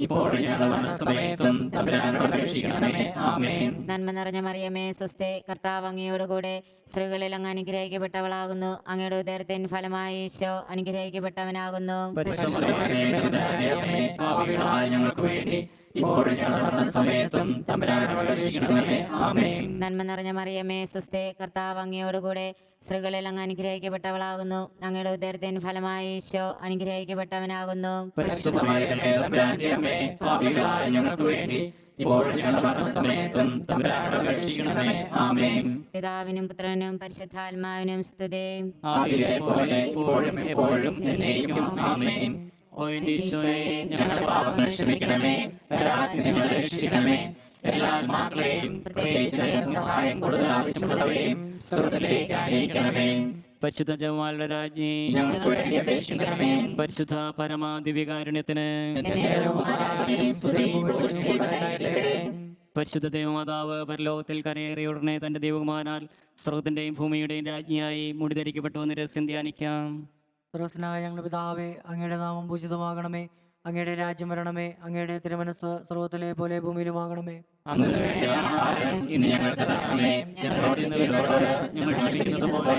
[SPEAKER 1] ഇപ്പോഴും ഞങ്ങളുടെ മരണസമയത്തും തമ്പുരാനോട് അപേക്ഷിക്കണമേ. ആമേൻ.
[SPEAKER 2] നന്മ നിറഞ്ഞ മറിയമേ സ്വസ്തി, കർത്താവ് അങ്ങയോടുകൂടെ സ്ത്രീകളിൽ അങ്ങ് അനുഗ്രഹിക്കപ്പെട്ടവളാകുന്നു. അങ്ങയുടെ ഉദരത്തിൻ ഫലമായി ഈശോ അനുഗ്രഹിക്കപ്പെട്ടവനാകുന്നു.
[SPEAKER 1] പരിശുദ്ധ മറിയമേ, തമ്പുരാന്റെ അമ്മേ, പാപികളായ ഞങ്ങൾക്ക് വേണ്ടി ഇപ്പോഴും ഞങ്ങളുടെ മരണസമയത്തും തമ്പുരാനോട് അപേക്ഷിക്കണമേ. ആമേൻ.
[SPEAKER 2] നന്മ നിറഞ്ഞ മറിയമേ സ്വസ്തി, കർത്താവ് അങ്ങയോടുകൂടെ സ്ത്രീകളിൽ അങ്ങ് അനുഗ്രഹിക്കപ്പെട്ടവളാകുന്നു. അങ്ങയുടെ ഉദരത്തിൻ ഫലമായി ഈശോ അനുഗ്രഹിക്കപ്പെട്ടവനാകുന്നു.
[SPEAKER 1] പരിശുദ്ധ മറിയമേ, തമ്പുരാന്റെ അമ്മേ, പാപികളായ ഞങ്ങൾക്ക് വേണ്ടി ഇപ്പോഴും ഞങ്ങളുടെ മരണസമയത്തും തമ്പുരാനോട് അപേക്ഷിക്കണമേ. ആമേൻ.
[SPEAKER 2] പിതാവിനും പുത്രനും പരിശുദ്ധാത്മാവിനും സ്തുതി.
[SPEAKER 1] ആദിയിലെ പോലെ ഇപ്പോഴും എപ്പോഴും എന്നേക്കും. ആമേൻ. ഓ എന്റെ ഈശോയെ, ഞങ്ങളുടെ പാപങ്ങൾ ക്ഷമിക്കണമേ. രാത്രി ഞങ്ങളെ രക്ഷിക്കണമേ. എല്ലാ ആത്മാക്കളെയും പ്രത്യേകിച്ച് സഹായം കൂടുതൽ ആവശ്യമുള്ളവരെയും സ്വർഗ്ഗത്തിലേക്ക് അയക്കണമേ. പരിശുദ്ധ ജപമാലയുടെ രാജ്ഞി, ഞങ്ങൾക്ക് വേണ്ടി അപേക്ഷിക്കണമേ. പരിശുദ്ധ പരമാദിവ്യകാരുണ്യത്തിന് പരിശുദ്ധ ദേവമാതാവ് പരലോകത്തിൽ കരയേറിയ ഉടനെ തന്റെ ദൈവകുമാരനാൽ സ്വർഗത്തിന്റെയും ഭൂമിയുടെയും രാജ്ഞിയായി മുടിധരിക്കപ്പെട്ടു എന്ന് രഹസ്യം ധ്യാനിക്കാം.
[SPEAKER 6] സർവസ്വനായ ഞങ്ങളുടെ പിതാവേ, അങ്ങയുടെ നാമം പൂജിതമാകണമേ. അങ്ങയുടെ രാജ്യം വരണമേ. അങ്ങയുടെ തിരുമനസ് സ്വർഗ്ഗത്തിലെ പോലെ ഭൂമിയിലുമാകണമേ.
[SPEAKER 1] അന്ന് വേണ്ട ആഹാരം ഇന്ന് ഞങ്ങൾക്ക് തരണമേ. ഞങ്ങളോട് ഇന്നവരോട് ഞങ്ങൾ ക്ഷമിക്കുന്നത് പോലെ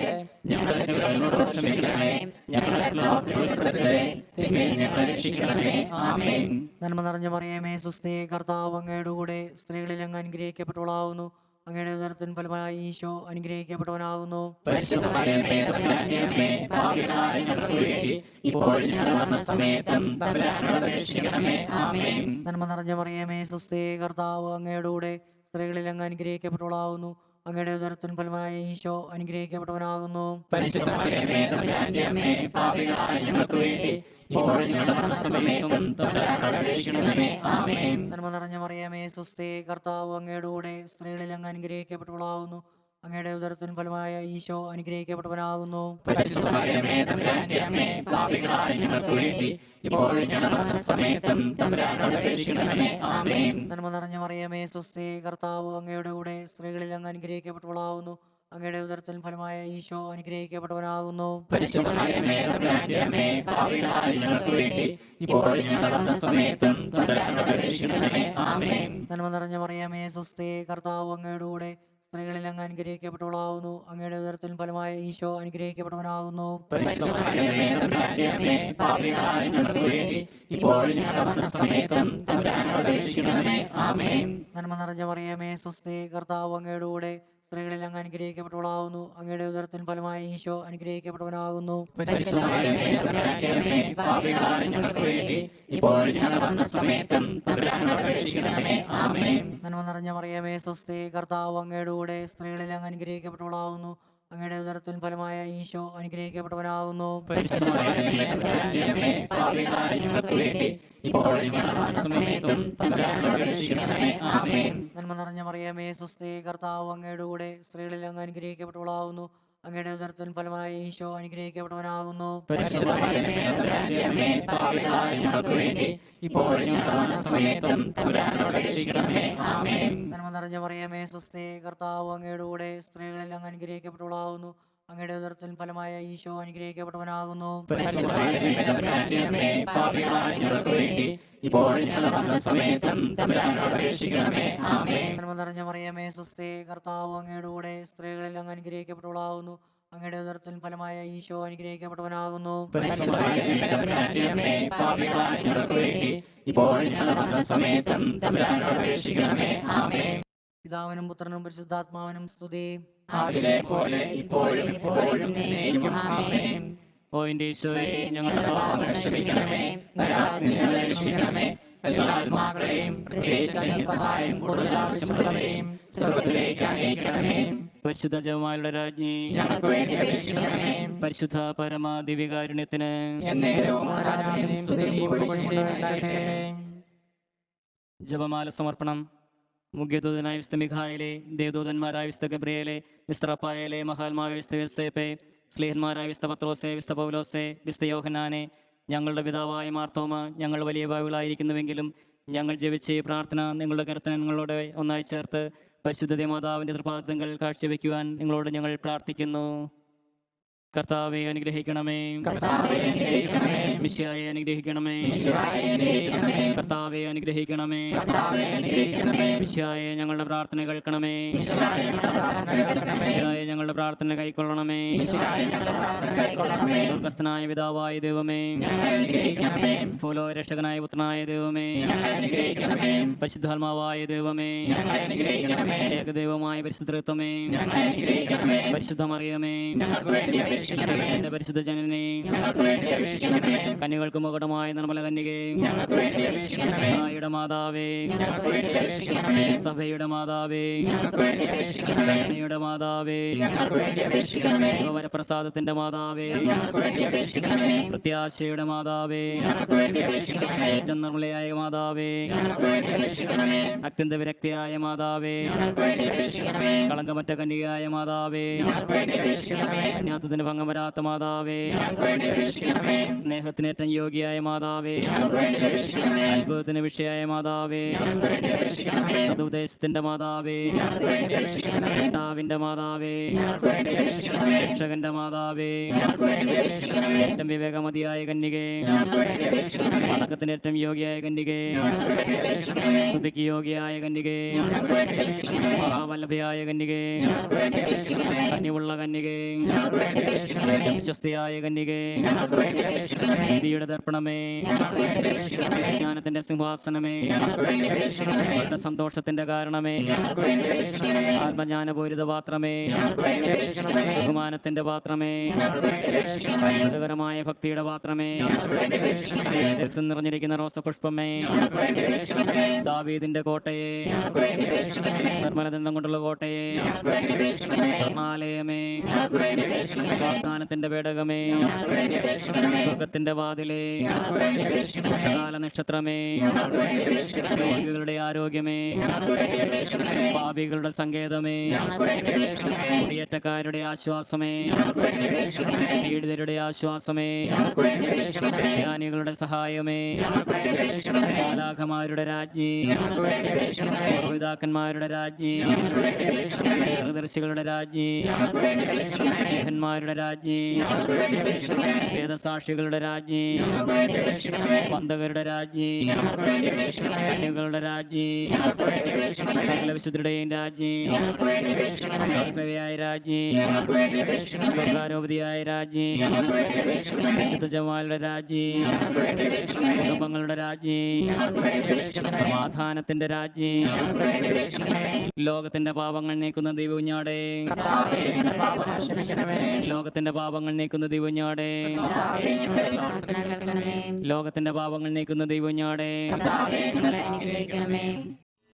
[SPEAKER 1] ഞങ്ങളുടെ തെറ്റുകളോട് ക്ഷമിക്കണമേ. ഞങ്ങളെ പ്രലോഭനത്തിൽ ഉൾപ്പെടുത്തരുതേ, തിന്മയിൽ ഞങ്ങളെ രക്ഷിക്കണമേ. ആമേൻ.
[SPEAKER 6] നന്മ നിറഞ്ഞ മറിയമേ സ്വസ്തി, കർത്താവ് അങ്ങയുടെ കൂടെ സ്ത്രീകളിൽ അങ്ങ് അനുഗ്രഹിക്കപ്പെട്ടവളാവുന്നു. അങ്ങയുടെ ഉദരത്തിൻ ഫലമായി ഈശോ അനുഗ്രഹിക്കപ്പെട്ടവനാകുന്നു.
[SPEAKER 1] പരിശുദ്ധ മറിയമേ, തമ്പുരാന്റെ അമ്മേ, പാപികളായ ഞങ്ങൾക്ക് വേണ്ടി ഇപ്പോഴും ഞങ്ങളുടെ മരണസമയത്തും തമ്പുരാനോട് അപേക്ഷിക്കണമേ. ആമേൻ.
[SPEAKER 6] നന്മ നിറഞ്ഞ മറിയമേ സ്വസ്തി, കർത്താവ് അങ്ങയുടെ കൂടെ സ്ത്രീകളിൽ അങ്ങ് അനുഗ്രഹിക്കപ്പെട്ടവളാവുന്നു. അങ്ങയുടെ ഉദരത്തിൻ ഫലമായി ഈശോ അനുഗ്രഹിക്കപ്പെട്ടവനാകുന്നു.
[SPEAKER 1] പരിശുദ്ധ മറിയമേ, തമ്പുരാന്റെ അമ്മേ, പാപികളായ ഞങ്ങൾക്ക് വേണ്ടി ഇപ്പോഴും ഞങ്ങളുടെ മരണസമയത്തും തമ്പുരാനോട് അപേക്ഷിക്കണമേ. ആമേൻ.
[SPEAKER 6] നന്മ നിറഞ്ഞ മറിയമേ സ്വസ്തി, കർത്താവ് അങ്ങയുടെ കൂടെ സ്ത്രീകളിൽ അങ്ങ് അനുഗ്രഹിക്കപ്പെട്ടവളാവുന്നു. അങ്ങയുടെ ഉദരത്തിൻ ഫലമായ ഈശോ അനുഗ്രഹിക്കപ്പെട്ടവനാകുന്നു.
[SPEAKER 1] പരിശുദ്ധ മറിയമേ, തമ്പുരാന്റെ അമ്മേ, പാപികളായ ഞങ്ങൾക്ക് വേണ്ടി ഇപ്പോഴും ഞങ്ങളുടെ മരണസമയത്തും തമ്പുരാനോട് അപേക്ഷിക്കണമേ. ആമേൻ.
[SPEAKER 6] നന്മ നിറഞ്ഞ മറിയമേ സ്വസ്തി, കർത്താവ് അങ്ങയുടെ കൂടെ സ്ത്രീകളിൽ അങ്ങ് അനുഗ്രഹിക്കപ്പെട്ടവളാവുന്നു. അങ്ങയുടെ ഉദരത്തിൻ ഫലമായ ഈശോ അനുഗ്രഹിക്കപ്പെട്ടവനാകുന്നു.
[SPEAKER 1] പരിശുദ്ധ മറിയമേ, തമ്പുരാന്റെ അമ്മേ, പാപികളായ ഞങ്ങൾക്ക് വേണ്ടി ഇപ്പോഴും ഞങ്ങളുടെ മരണസമയത്തും തമ്പുരാനോട് അപേക്ഷിക്കണമേ. ആമേൻ.
[SPEAKER 6] നന്മ നിറഞ്ഞ മറിയമേ സ്വസ്തി, കർത്താവ് അങ്ങയുടെ കൂടെ സ്ത്രീകളിൽ അങ്ങ് അനുഗ്രഹിക്കപ്പെട്ടവളാവുന്നു. അങ്ങയുടെ ഉദരത്തിൻ ഫലമായ ഈശോ അനുഗ്രഹിക്കപ്പെട്ടവനാകുന്നു.
[SPEAKER 1] പരിശുദ്ധ മറിയമേ, തമ്പുരാന്റെ അമ്മേ, പാപികളായ ഞങ്ങൾക്ക് വേണ്ടി ഇപ്പോഴും ഞങ്ങളുടെ മരണസമയത്തും തമ്പുരാനോട് അപേക്ഷിക്കണമേ. ആമേൻ.
[SPEAKER 6] നന്മ നിറഞ്ഞ മറിയമേ സ്വസ്തി, കർത്താവ് അങ്ങയുടെ കൂടെ സ്ത്രീകളിൽ അങ്ങ് അനുഗ്രഹിക്കപ്പെട്ടവളാവുന്നു. അങ്ങയുടെ ഉദരത്തിൻ ഫലമായ ഈശോ അനുഗ്രഹിക്കപ്പെട്ടവനാകുന്നു.
[SPEAKER 1] പരിശുദ്ധ മറിയമേ, തമ്പുരാന്റെ അമ്മേ, പാപികളായ ഞങ്ങൾക്ക് വേണ്ടി ഇപ്പോഴും ഞങ്ങളുടെ മരണസമയത്തും തമ്പുരാനോട് അപേക്ഷിക്കണമേ. ആമേൻ.
[SPEAKER 6] നന്മ നിറഞ്ഞ മറിയമേ സ്വസ്തി, കർത്താവ് അങ്ങയുടെ കൂടെ സ്ത്രീകളിൽ അങ്ങ് അനുഗ്രഹിക്കപ്പെട്ടവളാവുന്നു. അങ്ങയുടെ ഉദരത്തിൻ ഫലമായ ഈശോ അനുഗ്രഹിക്കപ്പെട്ടവനാകുന്നു.
[SPEAKER 1] പരിശുദ്ധ മറിയമേ, തമ്പുരാന്റെ അമ്മേ, പാപികളായ ഞങ്ങൾക്ക് വേണ്ടി ഇപ്പോഴും ഞങ്ങളുടെ മരണസമയത്തും തമ്പുരാനോട് അപേക്ഷിക്കണമേ. ആമേൻ.
[SPEAKER 6] നന്മ നിറഞ്ഞ മറിയമേ സ്വസ്തി, കർത്താവ് അങ്ങയുടെ കൂടെ സ്ത്രീകളിൽ അങ്ങ് അനുഗ്രഹിക്കപ്പെട്ടവളാവുന്നു. അങ്ങയുടെ ഉദരത്തിൻ ഫലമായി ഈശോ അനുഗ്രഹിക്കപ്പെട്ടവനാകുന്നു.
[SPEAKER 1] പരിശുദ്ധ മറിയമേ, തമ്പുരാന്റെ അമ്മേ, പാപികളായ ഞങ്ങൾക്ക് വേണ്ടി ഇപ്പോഴും ഞങ്ങളുടെ മരണസമയത്തും തമ്പുരാനോട് അപേക്ഷിക്കണമേ. ആമേൻ.
[SPEAKER 6] നന്മ നിറഞ്ഞ മറിയമേ സ്വസ്തി, കർത്താവ് അങ്ങയുടെ കൂടെ സ്ത്രീകളിൽ അങ്ങ് അനുഗ്രഹിക്കപ്പെട്ടവളാകുന്നു. അങ്ങയുടെ ഉദരത്തിൻ ഫലമായ ഈശോ അനുഗ്രഹിക്കപ്പെട്ടവനാകുന്നു.
[SPEAKER 1] പരിശുദ്ധ മറിയമേ, തമ്പുരാന്റെ അമ്മേ, പാപികളായ ഞങ്ങൾക്ക് വേണ്ടി ഇപ്പോഴും ഞങ്ങളുടെ മരണസമയത്തും തമ്പുരാനോട് അപേക്ഷിക്കണമേ. ആമേൻ.
[SPEAKER 6] നന്മ നിറഞ്ഞ മറിയമേ സ്വസ്തി, കർത്താവ് അങ്ങയുടെ കൂടെ സ്ത്രീകളിൽ അങ്ങ് അനുഗ്രഹിക്കപ്പെട്ടവളാകുന്നു. അങ്ങയുടെ ഉദരത്തിൻ ഫലമായ ഈശോ അനുഗ്രഹിക്കപ്പെട്ടവനാകുന്നു.
[SPEAKER 1] പരിശുദ്ധ മറിയമേ, തമ്പുരാന്റെ അമ്മേ, പാപികളായ ഞങ്ങൾക്ക് വേണ്ടി ഇപ്പോഴും ഞങ്ങളുടെ മരണസമയത്തും തമ്പുരാനോട് അപേക്ഷിക്കണമേ. ആമേൻ.
[SPEAKER 6] പിതാവിനും പുത്രനും പരിശുദ്ധാത്മാവിനും സ്തുതി.
[SPEAKER 1] ആദിയിലെ പോലെ ഇപ്പോഴും എപ്പോഴും എന്നേക്കും. ആമേൻ. ഓ എൻ്റെ ഈശോയെ, ഞങ്ങളുടെ പാപങ്ങൾ ക്ഷമിക്കണമേ, നരകാഗ്നിയിൽ നിന്ന് രക്ഷിക്കണമേ. എല്ലാ ആത്മാക്കളെയും പ്രത്യേകിച്ച് അങ്ങേ സഹായം കൂടുതൽ ആവശ്യമുള്ളവരെയും സ്വർഗ്ഗത്തിലേക്ക് അനയിക്കണമേ. പരിശുദ്ധ ജപമാലയുടെ രാജ്ഞി,
[SPEAKER 3] ഞങ്ങൾക്ക് വേണ്ടി അപേക്ഷിക്കണമേ.
[SPEAKER 1] പരിശുദ്ധ പരമ ദിവ്യകാരുണ്യത്തിന്
[SPEAKER 3] എന്നേരവും ആരാധനയും സ്തുതിയും പുകഴ്ചയും ഉണ്ടായിരിക്കട്ടെ.
[SPEAKER 1] ജപമാല സമർപ്പണം. മുഖ്യദൂതനായ വിശുദ്ധ മിഖായേലേ, ദേവദൂതന്മാരായ വിശുദ്ധ ഗബ്രിയേലേ, വിശുദ്ധ റഫായേലേ, മഹാത്മാവായ വിശുദ്ധ യോസേപ്പേ, സ്ലീഹന്മാരായ വിശുദ്ധ പത്രോസേ, വിശുദ്ധ പൗലോസേ, വിശുദ്ധ യോഹന്നാനെ, ഞങ്ങളുടെ പിതാവായ മാർത്തോമ, ഞങ്ങൾ വലിയ ഭാവികളായിരിക്കുന്നുവെങ്കിലും ഞങ്ങൾ ജപിച്ച ഈ പ്രാർത്ഥന നിങ്ങളുടെ കരുത്തൻ നിങ്ങളോട് ഒന്നായി ചേർത്ത് പരിശുദ്ധ മാതാവിൻ്റെ തൃപാദങ്ങൾ കാഴ്ചവെക്കുവാൻ നിങ്ങളോട് ഞങ്ങൾ പ്രാർത്ഥിക്കുന്നു. കർത്താവെ അനുഗ്രഹിക്കണമേ.
[SPEAKER 3] കർത്താവേ അനുഗ്രഹിക്കണമേ.
[SPEAKER 1] മിശിഹായെ അനുഗ്രഹിക്കണമേ.
[SPEAKER 3] മിശിഹായെ അനുഗ്രഹിക്കണമേ.
[SPEAKER 1] കർത്താവെ അനുഗ്രഹിക്കണമേ.
[SPEAKER 3] കർത്താവേ അനുഗ്രഹിക്കണമേ.
[SPEAKER 1] മിശിഹായെ ഞങ്ങളുടെ പ്രാർത്ഥന കേൾക്കണമേ.
[SPEAKER 3] മിശിഹായെ ഞങ്ങളുടെ പ്രാർത്ഥന കേൾക്കണമേ.
[SPEAKER 1] മിശിഹായെ ഞങ്ങളുടെ പ്രാർത്ഥന കൈക്കൊള്ളണമേ.
[SPEAKER 3] മിശിഹായെ ഞങ്ങളുടെ പ്രാർത്ഥന കൈക്കൊള്ളണമേ.
[SPEAKER 1] സ്വർഗസ്ഥനായ പിതാവായ ദൈവമേ,
[SPEAKER 3] ഞങ്ങളെ അനുഗ്രഹിക്കണമേ.
[SPEAKER 1] ഭൂലോ രക്ഷകനായ പുത്രനായ ദൈവമേ,
[SPEAKER 3] ഞങ്ങളെ അനുഗ്രഹിക്കണമേ.
[SPEAKER 1] പരിശുദ്ധാത്മാവായ ദൈവമേ,
[SPEAKER 3] ഞങ്ങളെ അനുഗ്രഹിക്കണമേ.
[SPEAKER 1] ഏകദൈവമായ പരിശുദ്ധത്വമേ,
[SPEAKER 3] ഞങ്ങളെ അനുഗ്രഹിക്കണമേ.
[SPEAKER 1] പരിശുദ്ധ മറിയമേ,
[SPEAKER 3] ഞങ്ങൾക്ക് വേണ്ടി അപേക്ഷിക്കണമേ.
[SPEAKER 1] എന്റെ പരിശുദ്ധ ജനനേ,
[SPEAKER 3] ഞങ്ങൾക്ക് വേണ്ടി അപേക്ഷിക്കണമേ.
[SPEAKER 1] കന്യകൾക്ക് മുകടമായ നിർമ്മല കന്യകേ,
[SPEAKER 3] ഞങ്ങൾക്ക് വേണ്ടി അപേക്ഷിക്കണമേ.
[SPEAKER 1] സഹായിയുടെ മാതാവേ,
[SPEAKER 3] ഞങ്ങൾക്ക് വേണ്ടി അപേക്ഷിക്കണമേ.
[SPEAKER 1] സഭയുടെ മാതാവേ,
[SPEAKER 3] ഞങ്ങൾക്ക് വേണ്ടി അപേക്ഷിക്കണമേ.
[SPEAKER 1] കരുണയുടെ മാതാവേ,
[SPEAKER 3] ഞങ്ങൾക്ക് വേണ്ടി അപേക്ഷിക്കണമേ.
[SPEAKER 1] വരപ്രസാദത്തിന്റെ മാതാവേ,
[SPEAKER 3] ഞങ്ങൾക്ക് വേണ്ടി അപേക്ഷിക്കണമേ.
[SPEAKER 1] പ്രത്യാശയുടെ മാതാവേ,
[SPEAKER 3] ഞങ്ങൾക്ക് വേണ്ടി അപേക്ഷിക്കണമേ.
[SPEAKER 1] ഏറ്റവും നിർമ്മലയായ മാതാവേ,
[SPEAKER 3] ഞങ്ങൾക്ക് വേണ്ടി അപേക്ഷിക്കണമേ.
[SPEAKER 1] അത്യന്ത വിരക്തിയായ മാതാവേ,
[SPEAKER 3] ഞങ്ങൾക്ക് വേണ്ടി അപേക്ഷിക്കണമേ.
[SPEAKER 1] കളങ്കമറ്റ കന്യകയായ മാതാവേ,
[SPEAKER 3] ഞങ്ങൾക്ക് വേണ്ടി അപേക്ഷിക്കണമേ.
[SPEAKER 1] കന്യാത്വത്തിന് ഭംഗം വരാത്ത മാതാവേ,
[SPEAKER 3] ഞങ്ങൾക്ക് വേണ്ടി അപേക്ഷിക്കണമേ.
[SPEAKER 1] സ്നേഹത്തിനേറ്റം യോഗ്യയായ മാതാവേ,
[SPEAKER 3] ഞങ്ങൾക്ക് വേണ്ടി അപേക്ഷിക്കണമേ.
[SPEAKER 1] അത്ഭുതത്തിന് വിഷയായ മാതാവേ,
[SPEAKER 3] ഞങ്ങൾക്ക് വേണ്ടി അപേക്ഷിക്കണമേ.
[SPEAKER 1] സതുപദേശത്തിന്റെ മാതാവേ,
[SPEAKER 3] ഞങ്ങൾക്ക് വേണ്ടി അപേക്ഷിക്കണമേ.
[SPEAKER 1] കർത്താവിന്റെ മാതാവേ,
[SPEAKER 3] ഞങ്ങൾക്ക് വേണ്ടി അപേക്ഷിക്കണമേ.
[SPEAKER 1] രക്ഷകന്റെ മാതാവേ,
[SPEAKER 3] ഞങ്ങൾക്ക് വേണ്ടി അപേക്ഷിക്കണമേ.
[SPEAKER 1] ഏറ്റവും വിവേകമതിയായ കന്യകേ,
[SPEAKER 3] ഞങ്ങൾക്ക് വേണ്ടി അപേക്ഷിക്കണമേ.
[SPEAKER 1] വണക്കത്തിന് ഏറ്റവും യോഗ്യയായ കന്യകേ,
[SPEAKER 3] ഞങ്ങൾക്ക് വേണ്ടി അപേക്ഷിക്കണമേ.
[SPEAKER 1] സ്തുതിക്ക് യോഗ്യയായ കന്യകേ,
[SPEAKER 3] ഞങ്ങൾക്ക് വേണ്ടി അപേക്ഷിക്കണമേ.
[SPEAKER 1] മഹാവല്ലഭയായ കന്യകേ,
[SPEAKER 3] ഞങ്ങൾക്ക് വേണ്ടി അപേക്ഷിക്കണമേ.
[SPEAKER 1] കനിവുള്ള കന്യകേ,
[SPEAKER 3] ഞങ്ങൾക്ക് വേണ്ടി അപേക്ഷിക്കണമേ.
[SPEAKER 1] വിശ്വസ്തയായ കന്യകേ,
[SPEAKER 3] ഞങ്ങൾക്ക് വേണ്ടി അപേക്ഷിക്കണമേ.
[SPEAKER 1] നീതിയുടെ ദർപ്പണമേ,
[SPEAKER 3] ഞങ്ങൾക്ക് വേണ്ടി അപേക്ഷിക്കണമേ.
[SPEAKER 1] ജ്ഞാനത്തിന്റെ സിംഹാസനമേ,
[SPEAKER 3] ഞങ്ങൾക്ക് വേണ്ടി അപേക്ഷിക്കണമേ.
[SPEAKER 1] അവരുടെ സന്തോഷത്തിന്റെ കാരണമേ,
[SPEAKER 3] ഞങ്ങൾക്ക് വേണ്ടി അപേക്ഷിക്കണമേ.
[SPEAKER 1] ആത്മജ്ഞാനപൂരിത പാത്രമേ,
[SPEAKER 3] ഞങ്ങൾക്ക് വേണ്ടി അപേക്ഷിക്കണമേ.
[SPEAKER 1] ബഹുമാനത്തിന്റെ പാത്രമേ,
[SPEAKER 3] ഞങ്ങൾക്ക് വേണ്ടി അപേക്ഷിക്കണമേ.
[SPEAKER 1] മൃദുകരമായ ഭക്തിയുടെ പാത്രമേ,
[SPEAKER 3] ഞങ്ങൾക്ക് വേണ്ടി അപേക്ഷിക്കണമേ.
[SPEAKER 1] രക്തം നിറഞ്ഞിരിക്കുന്ന റോസപുഷ്പമേ,
[SPEAKER 3] ഞങ്ങൾക്ക് വേണ്ടി അപേക്ഷിക്കണമേ.
[SPEAKER 1] ദാവീദിന്റെ കോട്ടയെ,
[SPEAKER 3] ഞങ്ങൾക്ക് വേണ്ടി അപേക്ഷിക്കണമേ.
[SPEAKER 1] നിർമ്മലദന്തം കൊണ്ടുള്ള കോട്ടയെ,
[SPEAKER 3] ഞങ്ങൾക്ക് വേണ്ടി അപേക്ഷിക്കണമേ.
[SPEAKER 1] സ്വർണ്ണാലയമേ,
[SPEAKER 3] ഞങ്ങൾക്ക് വേണ്ടി അപേക്ഷിക്കണമേ.
[SPEAKER 1] വാഗ്ദാനത്തിന്റെ പേടകമേ,
[SPEAKER 3] ഞങ്ങൾക്ക് വേണ്ടി അപേക്ഷിക്കണമേ.
[SPEAKER 1] സ്വർഗത്തിന്റെ വാതിലേ,
[SPEAKER 3] ഞങ്ങൾക്ക് വേണ്ടി അപേക്ഷിക്കണമേ.
[SPEAKER 1] കാല നക്ഷത്രമേ,
[SPEAKER 3] ഞങ്ങൾക്ക് വേണ്ടി അപേക്ഷിക്കണമേ.
[SPEAKER 1] രോഗികളുടെ ആരോഗ്യമേ,
[SPEAKER 3] ഞങ്ങൾക്ക് വേണ്ടി അപേക്ഷിക്കണമേ.
[SPEAKER 1] പാപികളുടെ സങ്കേതമേ,
[SPEAKER 3] ഞങ്ങൾക്ക് വേണ്ടി അപേക്ഷിക്കണമേ.
[SPEAKER 1] കുടിയേറ്റക്കാരുടെ ആശ്വാസമേ,
[SPEAKER 3] ഞങ്ങൾക്ക് വേണ്ടി അപേക്ഷിക്കണമേ.
[SPEAKER 1] പീഡിതരുടെ ആശ്വാസമേ,
[SPEAKER 3] ഞങ്ങൾക്ക് വേണ്ടി അപേക്ഷിക്കണമേ.
[SPEAKER 1] ക്രിസ്ത്യാനികളുടെ സഹായമേ,
[SPEAKER 3] ഞങ്ങൾക്ക് വേണ്ടി അപേക്ഷിക്കണമേ.
[SPEAKER 1] മാലാഖമാരുടെ രാജ്ഞി,
[SPEAKER 3] ഞങ്ങൾക്ക് വേണ്ടി അപേക്ഷിക്കണമേ.
[SPEAKER 1] പൂർവ്വപിതാക്കന്മാരുടെ രാജ്ഞി,
[SPEAKER 3] ഞങ്ങൾക്ക് വേണ്ടി അപേക്ഷിക്കണമേ.
[SPEAKER 1] ദീർഘദർശികളുടെ രാജ്ഞി,
[SPEAKER 3] ഞങ്ങൾക്ക് വേണ്ടി അപേക്ഷിക്കണമേ.
[SPEAKER 1] സ്നേഹന്മാരുടെ രാജ്ഞി,
[SPEAKER 3] ഞങ്ങൾക്ക് വേണ്ടി അപേക്ഷിക്കണമേ.
[SPEAKER 1] വേദസാക്ഷികളുടെ രാജ്ഞി,
[SPEAKER 3] ഞങ്ങൾക്ക് വേണ്ടി അപേക്ഷിക്കണമേ.
[SPEAKER 1] വന്ധകരുടെ രാജ്ഞി,
[SPEAKER 3] ഞങ്ങൾക്ക് വേണ്ടി അപേക്ഷിക്കണമേ.
[SPEAKER 1] കന്യകളുടെ രാജ്ഞി,
[SPEAKER 3] ഞങ്ങൾക്ക് വേണ്ടി അപേക്ഷിക്കണമേ.
[SPEAKER 1] സകല വിശുദ്ധരുടെയും രാജ്ഞി,
[SPEAKER 3] ഞങ്ങൾക്ക് വേണ്ടി അപേക്ഷിക്കണമേ.
[SPEAKER 1] ഭവ്യയായ രാജ്ഞി,
[SPEAKER 3] ഞങ്ങൾക്ക് വേണ്ടി അപേക്ഷിക്കണമേ.
[SPEAKER 1] സ്വർഗാരോപതിയായ രാജ്ഞി,
[SPEAKER 3] ഞങ്ങൾക്ക് വേണ്ടി അപേക്ഷിക്കണമേ.
[SPEAKER 1] വിശുദ്ധ ജമാലുടെ രാജ്ഞി,
[SPEAKER 3] ഞങ്ങൾക്ക് വേണ്ടി അപേക്ഷിക്കണമേ.
[SPEAKER 1] കുടുംബങ്ങളുടെ രാജ്ഞി,
[SPEAKER 3] ഞങ്ങൾക്ക് വേണ്ടി അപേക്ഷിക്കണമേ.
[SPEAKER 1] സമാധാനത്തിന്റെ രാജ്ഞി,
[SPEAKER 3] ഞങ്ങൾക്ക് വേണ്ടി അപേക്ഷിക്കണമേ.
[SPEAKER 1] ലോകത്തിന്റെ പാപങ്ങൾ നീക്കുന്ന ദൈവഞ്ഞാടേ,
[SPEAKER 3] കർത്താവേ, ഞങ്ങളുടെ പാപങ്ങൾ ക്ഷമിക്കണമേ.
[SPEAKER 1] ലോകത്തിന്റെ പാപങ്ങൾ നീക്കുന്ന ദൈവഞ്ഞാടേ,
[SPEAKER 3] കർത്താവേ, ഞങ്ങളുടെ പ്രാർത്ഥന
[SPEAKER 4] കേൾക്കണമേ.
[SPEAKER 1] ലോകത്തിന്റെ പാപങ്ങൾ നീക്കുന്ന ദൈവഞ്ഞാടേ,
[SPEAKER 3] കർത്താവേ,
[SPEAKER 4] ഞങ്ങളെ അനുഗ്രഹിക്കണമേ.